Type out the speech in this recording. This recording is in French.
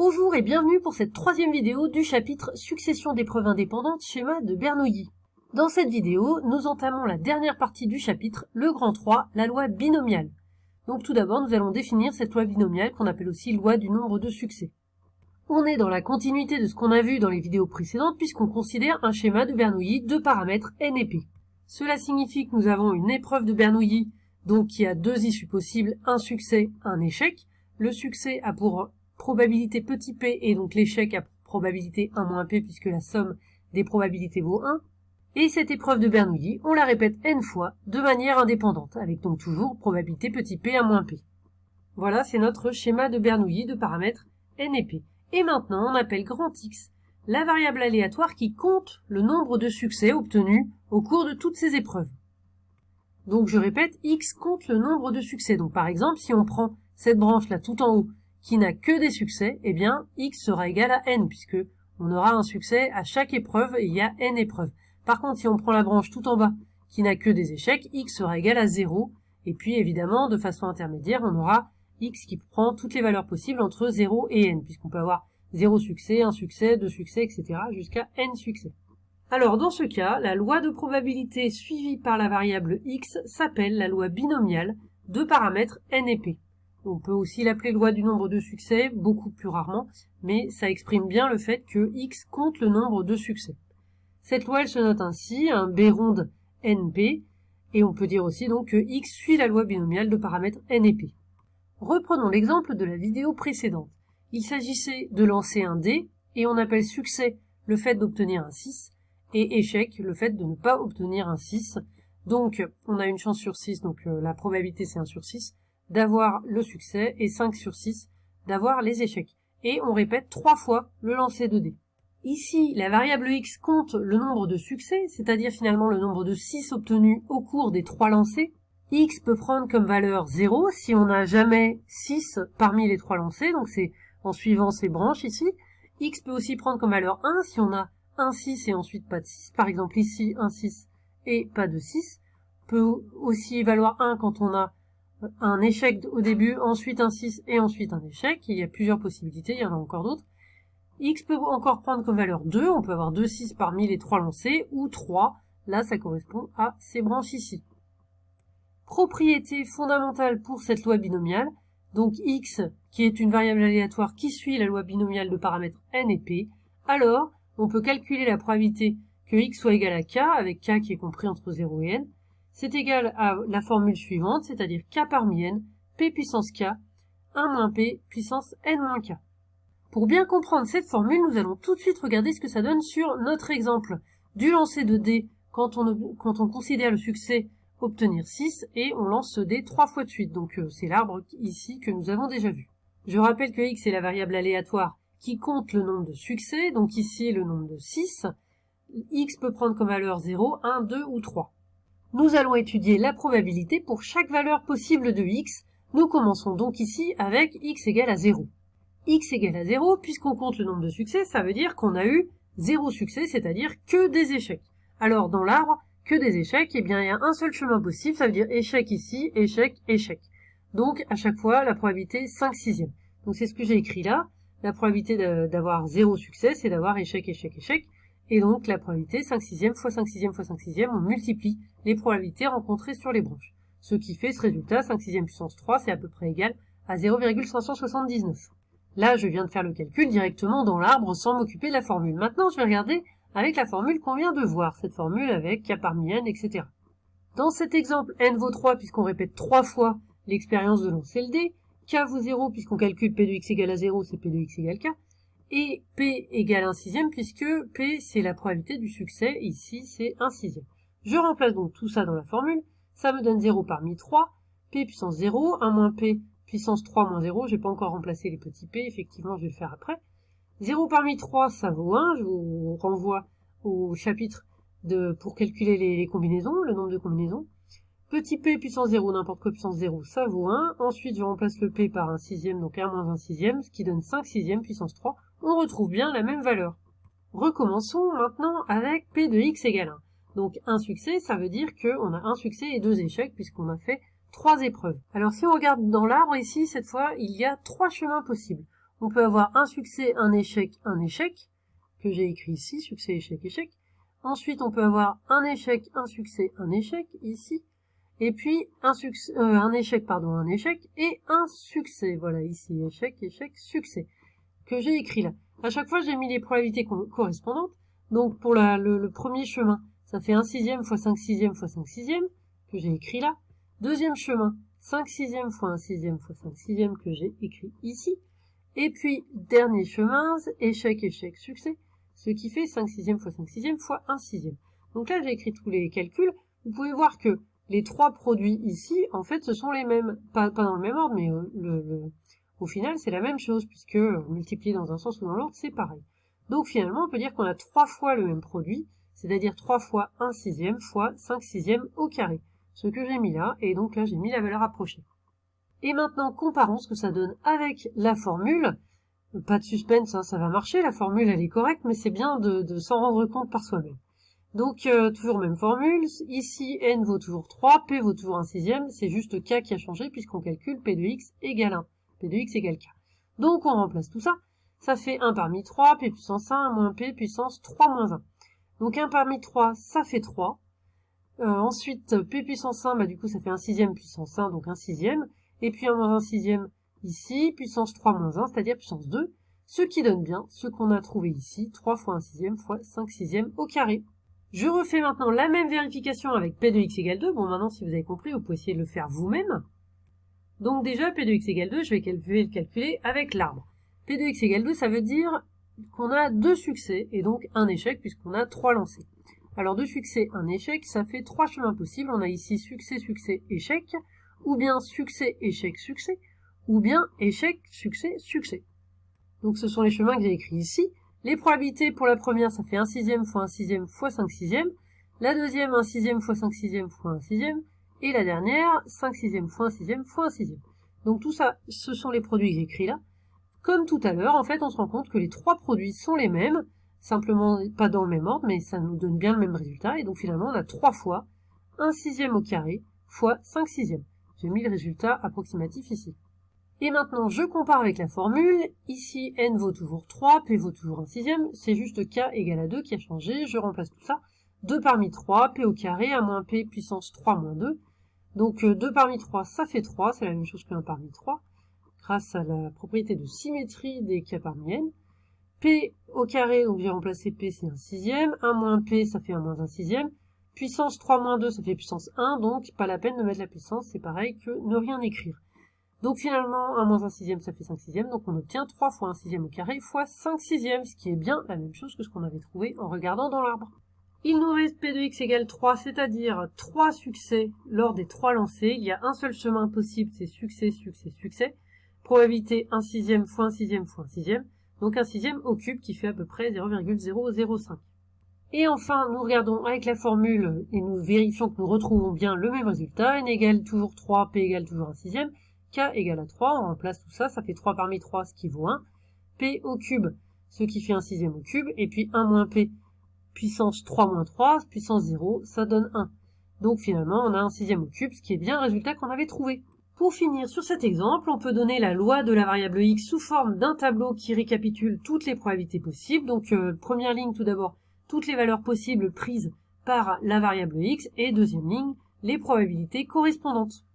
Bonjour et bienvenue pour cette troisième vidéo du chapitre Succession d'épreuves indépendantes, schéma de Bernoulli. Dans cette vidéo, nous entamons la dernière partie du chapitre, le grand 3, la loi binomiale. Donc tout d'abord, nous allons définir cette loi binomiale qu'on appelle aussi loi du nombre de succès. On est dans la continuité de ce qu'on a vu dans les vidéos précédentes puisqu'on considère un schéma de Bernoulli de paramètres n et p. Cela signifie que nous avons une épreuve de Bernoulli donc qui a deux issues possibles, un succès, un échec. Le succès a pour probabilité petit p et donc l'échec a probabilité 1 moins p puisque la somme des probabilités vaut 1. Et cette épreuve de Bernoulli, on la répète n fois de manière indépendante, avec donc toujours probabilité petit p 1 moins p. Voilà, c'est notre schéma de Bernoulli de paramètres n et p. Et maintenant, on appelle grand X la variable aléatoire qui compte le nombre de succès obtenus au cours de toutes ces épreuves. Donc je répète, X compte le nombre de succès. Donc par exemple, si on prend cette branche-là tout en haut qui n'a que des succès, eh bien X sera égal à n, puisque on aura un succès à chaque épreuve et il y a n épreuves. Par contre, si on prend la branche tout en bas qui n'a que des échecs, X sera égal à 0. Et puis évidemment, de façon intermédiaire, on aura X qui prend toutes les valeurs possibles entre 0 et n, puisqu'on peut avoir 0 succès, 1 succès, 2 succès, etc. jusqu'à n succès. Alors dans ce cas, la loi de probabilité suivie par la variable x s'appelle la loi binomiale de paramètres n et p. On peut aussi l'appeler loi du nombre de succès, beaucoup plus rarement, mais ça exprime bien le fait que x compte le nombre de succès. Cette loi elle se note ainsi, un b ronde np, et on peut dire aussi donc que x suit la loi binomiale de paramètres n et p. Reprenons l'exemple de la vidéo précédente. Il s'agissait de lancer un dé, et on appelle succès le fait d'obtenir un 6, et échec, le fait de ne pas obtenir un 6. Donc, on a une chance sur 6, donc la probabilité c'est 1 sur 6, d'avoir le succès, et 5 sur 6, d'avoir les échecs. Et on répète 3 fois le lancer de dés. Ici, la variable x compte le nombre de succès, c'est-à-dire finalement le nombre de 6 obtenus au cours des 3 lancers. X peut prendre comme valeur 0 si on n'a jamais 6 parmi les 3 lancers, donc c'est en suivant ces branches ici. X peut aussi prendre comme valeur 1 si on a un 6 et ensuite pas de 6. Par exemple, ici, un 6 et pas de 6. Peut aussi valoir 1 quand on a un échec au début, ensuite un 6 et ensuite un échec. Il y a plusieurs possibilités, il y en a encore d'autres. X peut encore prendre comme valeur 2. On peut avoir 2 6 parmi les 3 lancés, ou 3. Là, ça correspond à ces branches ici. Propriété fondamentale pour cette loi binomiale. Donc X, qui est une variable aléatoire qui suit la loi binomiale de paramètres n et p. Alors, on peut calculer la probabilité que x soit égal à k, avec k qui est compris entre 0 et n. C'est égal à la formule suivante, c'est-à-dire k parmi n, p puissance k, 1 moins p puissance n moins k. Pour bien comprendre cette formule, nous allons tout de suite regarder ce que ça donne sur notre exemple du lancer de dés quand on considère le succès obtenir 6 et on lance ce dé 3 fois de suite. Donc c'est l'arbre ici que nous avons déjà vu. Je rappelle que x est la variable aléatoire qui compte le nombre de succès, donc ici le nombre de 6. X peut prendre comme valeur 0, 1, 2 ou 3. Nous allons étudier la probabilité pour chaque valeur possible de x. Nous commençons donc ici avec x égale à 0. X égale à 0, puisqu'on compte le nombre de succès, ça veut dire qu'on a eu 0 succès, c'est-à-dire que des échecs. Alors dans l'arbre, que des échecs, eh bien il y a un seul chemin possible, ça veut dire échec ici, échec, échec. Donc à chaque fois, la probabilité 5/6. Donc c'est ce que j'ai écrit là. La probabilité d'avoir 0 succès, c'est d'avoir échec, échec, échec. Et donc, la probabilité 5/6 fois 5/6 fois 5/6, on multiplie les probabilités rencontrées sur les branches. Ce qui fait ce résultat, 5/6 puissance 3, c'est à peu près égal à 0,579. Là, je viens de faire le calcul directement dans l'arbre sans m'occuper de la formule. Maintenant, je vais regarder avec la formule qu'on vient de voir, cette formule avec k parmi n, etc. Dans cet exemple, n vaut 3 puisqu'on répète 3 fois l'expérience de lancer le dé. K vaut 0 puisqu'on calcule P de x égale à 0, c'est P de x égale K. Et P égale 1/6 puisque P c'est la probabilité du succès, ici c'est 1/6. Je remplace donc tout ça dans la formule, ça me donne 0 parmi 3, P puissance 0, 1 moins P puissance 3 moins 0, j'ai pas encore remplacé les petits P, effectivement je vais le faire après. 0 parmi 3 ça vaut 1, je vous renvoie au chapitre pour calculer les combinaisons, le nombre de combinaisons. Petit p puissance 0, n'importe quoi puissance 0, ça vaut 1. Ensuite, je remplace le p par 1/6, donc 1 moins 1/6, ce qui donne 5/6 puissance 3. On retrouve bien la même valeur. Recommençons maintenant avec p de x égale 1. Donc un succès, ça veut dire qu'on a un succès et 2 échecs, puisqu'on a fait 3 épreuves. Alors si on regarde dans l'arbre ici, cette fois, il y a 3 chemins possibles. On peut avoir un succès, un échec, que j'ai écrit ici, succès, échec, échec. Ensuite, on peut avoir un échec, un succès, un échec, ici. Et puis, un échec, et un succès. Voilà, ici, échec, échec, succès, que j'ai écrit là. À chaque fois, j'ai mis les probabilités correspondantes. Donc, pour le premier chemin, ça fait 1 sixième fois 5 sixièmes fois 5 sixièmes, que j'ai écrit là. Deuxième chemin, 5 sixièmes fois 1 sixième fois 5 sixièmes, que j'ai écrit ici. Et puis, dernier chemin, échec, échec, succès, ce qui fait 5 sixièmes fois 5 sixièmes fois 1 sixième. Donc là, j'ai écrit tous les calculs. Vous pouvez voir que les trois produits ici, en fait, ce sont les mêmes. Pas dans le même ordre, mais au final, c'est la même chose, puisque multiplié dans un sens ou dans l'autre, c'est pareil. Donc finalement, on peut dire qu'on a 3 fois le même produit, c'est-à-dire 3 fois 1 sixième fois 5 sixièmes au carré. Ce que j'ai mis là, et donc là, j'ai mis la valeur approchée. Et maintenant, comparons ce que ça donne avec la formule. Pas de suspense, hein, ça va marcher, la formule, elle est correcte, mais c'est bien de s'en rendre compte par soi-même. Donc, toujours même formule. Ici, n vaut toujours 3, p vaut toujours 1 sixième. C'est juste k qui a changé puisqu'on calcule p de x égale 1. p de x égale k. Donc, on remplace tout ça. Ça fait 1 parmi 3, p puissance 1, moins p puissance 3 moins 1. Donc, 1 parmi 3, ça fait 3. Ensuite, p puissance 1, du coup, ça fait 1 sixième puissance 1, donc 1 sixième. Et puis 1 moins 1 sixième ici, puissance 3 moins 1, c'est-à-dire puissance 2. Ce qui donne bien ce qu'on a trouvé ici, 3 fois 1 sixième fois 5 sixièmes au carré. Je refais maintenant la même vérification avec p de x égale 2. Bon, maintenant, si vous avez compris, vous pouvez essayer de le faire vous-même. Donc déjà, p de x égale 2, je vais le calculer avec l'arbre. p de x égale 2, ça veut dire qu'on a 2 succès et donc un échec puisqu'on a 3 lancés. Alors 2 succès, un échec, ça fait 3 chemins possibles. On a ici succès, succès, échec, ou bien succès, échec, succès, ou bien échec, succès, succès. Donc ce sont les chemins que j'ai écrits ici. Les probabilités pour la première, ça fait 1 sixième fois 1 sixième fois 5 sixièmes. La deuxième, 1 sixième fois 5 sixièmes fois 1 sixième. Et la dernière, 5 sixièmes fois 1 sixième fois 1 sixième. Donc tout ça, ce sont les produits que j'ai écrits là. Comme tout à l'heure, en fait, on se rend compte que les trois produits sont les mêmes, simplement pas dans le même ordre, mais ça nous donne bien le même résultat. Et donc finalement, on a 3 fois 1 sixième au carré fois 5 sixièmes. J'ai mis le résultat approximatif ici. Et maintenant, je compare avec la formule. Ici, n vaut toujours 3, p vaut toujours 1 sixième. C'est juste k égale à 2 qui a changé. Je remplace tout ça. 2 parmi 3, p au carré, 1 moins p puissance 3 moins 2. Donc 2 parmi 3, ça fait 3. C'est la même chose que 1 parmi 3. Grâce à la propriété de symétrie des k parmi n. P au carré, donc j'ai remplacé p, c'est 1 sixième. 1 moins p, ça fait 1 moins 1 sixième. Puissance 3 moins 2, ça fait puissance 1. Donc pas la peine de mettre la puissance. C'est pareil que ne rien écrire. Donc finalement, 1 moins 1 sixième, ça fait 5 sixièmes, donc on obtient 3 fois 1 sixième au carré fois 5 sixièmes, ce qui est bien la même chose que ce qu'on avait trouvé en regardant dans l'arbre. Il nous reste p de x égale 3, c'est-à-dire 3 succès lors des 3 lancés. Il y a un seul chemin possible, c'est succès, succès, succès. Probabilité 1 sixième fois 1 sixième fois 1 sixième, donc 1 sixième au cube qui fait à peu près 0,005. Et enfin, nous regardons avec la formule et nous vérifions que nous retrouvons bien le même résultat. N égale toujours 3, p égale toujours 1 sixième. K égale à 3, on remplace tout ça, ça fait 3 parmi 3, ce qui vaut 1. P au cube, ce qui fait 1 sixième au cube, et puis 1 moins P, puissance 3 moins 3, puissance 0, ça donne 1. Donc finalement, on a 1 sixième au cube, ce qui est bien le résultat qu'on avait trouvé. Pour finir sur cet exemple, on peut donner la loi de la variable x sous forme d'un tableau qui récapitule toutes les probabilités possibles. Donc première ligne tout d'abord, toutes les valeurs possibles prises par la variable x, et deuxième ligne, les probabilités correspondantes.